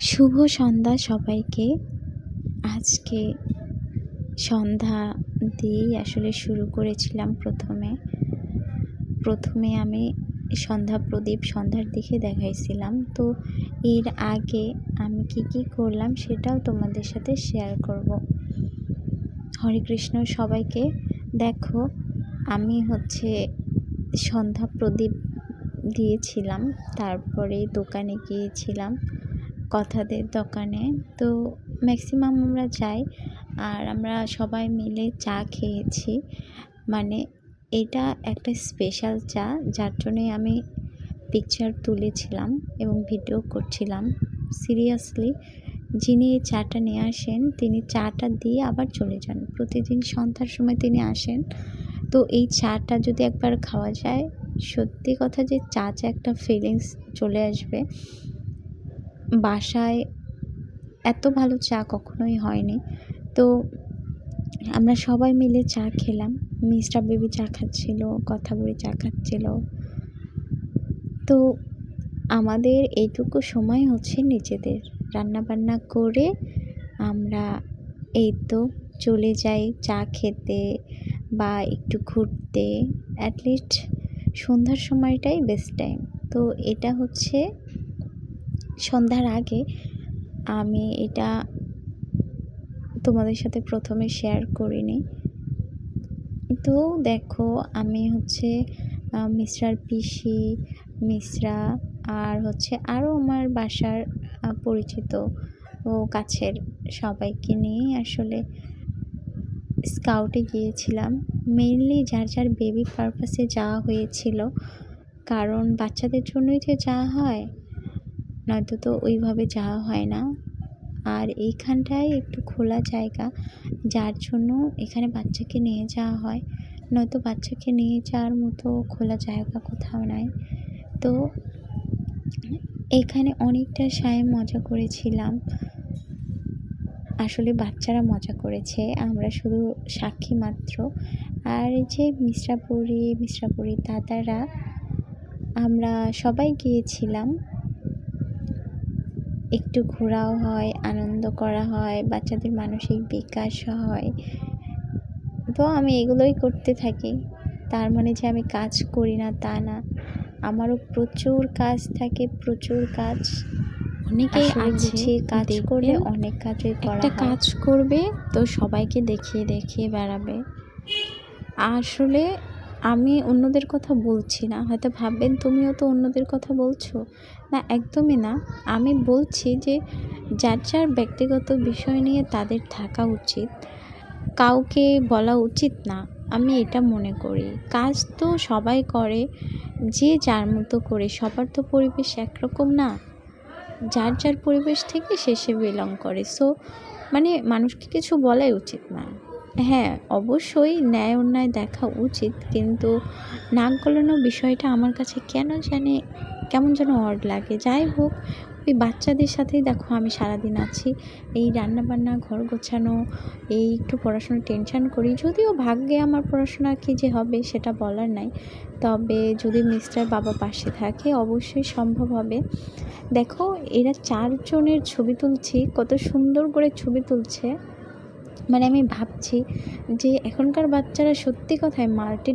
শুভ সন্ধ্যা সবাইকে। আজকে সন্ধ্যা দিয়েই আসলে শুরু করেছিলাম। প্রথমে আমি সন্ধ্যা প্রদীপ সন্ধ্যার দিকে দেখাইছিলাম। তো এর আগে আমি কি করলাম সেটাও তোমাদের সাথে শেয়ার করব। হরে কৃষ্ণ সবাইকে। দেখো, আমি সন্ধ্যা প্রদীপ দিয়েছিলাম, তারপরে দোকানে গিয়েছিলাম, কথাদের দোকানে। তো ম্যাক্সিমাম আমরা যাই আর আমরা সবাই মিলে চা খেয়েছি। মানে এটা একটা স্পেশাল চা, যার জন্যে আমি পিকচার তুলেছিলাম এবং ভিডিও করছিলাম। সিরিয়াসলি, যিনি এই চাটা নিয়ে আসেন তিনি চাটা দিয়ে আবার চলে যান। প্রতিদিন সন্ধ্যার সময় তিনি আসেন। তো এই চাটা যদি একবার খাওয়া যায়, সত্যি কথা যে চা একটা ফিলিংস চলে আসবে। বাসায় এত ভালো চা কখনোই হয়নি। তো আমরা সবাই মিলে চা খেলাম। মিস্টার বেবি চা খাচ্ছিল, কথা বলে চা খাচ্ছিল। তো আমাদের এইটুকু সময় নিজেদের রান্নাবান্না করে আমরা এই তো চলে যাই চা খেতে বা একটু ঘুরতে। অ্যাটলিস্ট সন্ধ্যার সময়টাই বেস্ট টাইম। তো এটা সন্ধ্যার আগে আমি এটা তোমাদের সাথে প্রথমে শেয়ার করিনি। তো দেখো, আমি মিশ্রার পিসি, মিশ্রা আর আরও আমার বাসার পরিচিত ও কাছের সবাইকে নিয়ে আসলে স্কাউটে গিয়েছিলাম। মেইনলি যার বেবি পারপাসে যাওয়া হয়েছিল, কারণ বাচ্চাদের জন্যই তো যাওয়া হয়, নয়তো তো ওইভাবে যাওয়া হয় না। আর এইখানটায় একটু খোলা জায়গা, যার জন্য এখানে বাচ্চাকে নিয়ে যাওয়া হয়, নয়তো বাচ্চাকে নিয়ে যাওয়ার মতো খোলা জায়গা কোথাও নাই। তো এখানে অনেকটা মজা করেছিলাম। আসলে বাচ্চারা মজা করেছে, আমরা শুধু সাক্ষী মাত্র। আর এই যে মিশ্রাপুরি দাদারা, আমরা সবাই গিয়েছিলাম। একটু ঘোরাও হয়, আনন্দ করা হয়, বাচ্চাদের মানসিক বিকাশ হয়। তো আমি এগুলোই করতে থাকি। তার মানে যে আমি কাজ করি না তা না, আমারও প্রচুর কাজ থাকে, প্রচুর কাজ। অনেকেই আছে কাজ করলে অনেক কাজই করা হয়। একটা কাজ করবে তো সবাইকে দেখিয়ে বেড়াবে। আসলে আমি অন্যদের কথা বলছি না, হয়তো ভাববেন তুমিও তো অন্যদের কথা বলছো। না, একদমই না। আমি বলছি যে যার ব্যক্তিগত বিষয় নিয়ে তাদের থাকা উচিত, কাউকে বলা উচিত না। আমি এটা মনে করি। কাজ তো সবাই করে, যে যার মতো করে। সবার তো পরিবেশ একরকম না, যার পরিবেশ থেকে সে বিলং করে। সো মানুষকে কিছু বলাই উচিত না। হ্যাঁ, অবশ্যই ন্যায় অন্যায় দেখা উচিত, কিন্তু নাক গলানো বিষয়টা আমার কাছে কেমন যেন অড লাগে। যাই হোক, ওই বাচ্চাদের সাথেই দেখো আমি সারাদিন আছি। এই রান্নাবান্না, ঘর গোছানো, এই একটু পড়াশোনার টেনশন করি। যদিও ভাগ্যে আমার পড়াশোনা কী যে হবে সেটা বলার নাই, তবে যদি মিস্টার বাবা পাশে থাকে অবশ্যই সম্ভব হবে। দেখো, এরা 4 জনের ছবি তুলছি, কত সুন্দর করে ছবি তুলছে। আমি ভাবছি যে এখনকার বাচ্চারা সত্যি কথায় মাল্টি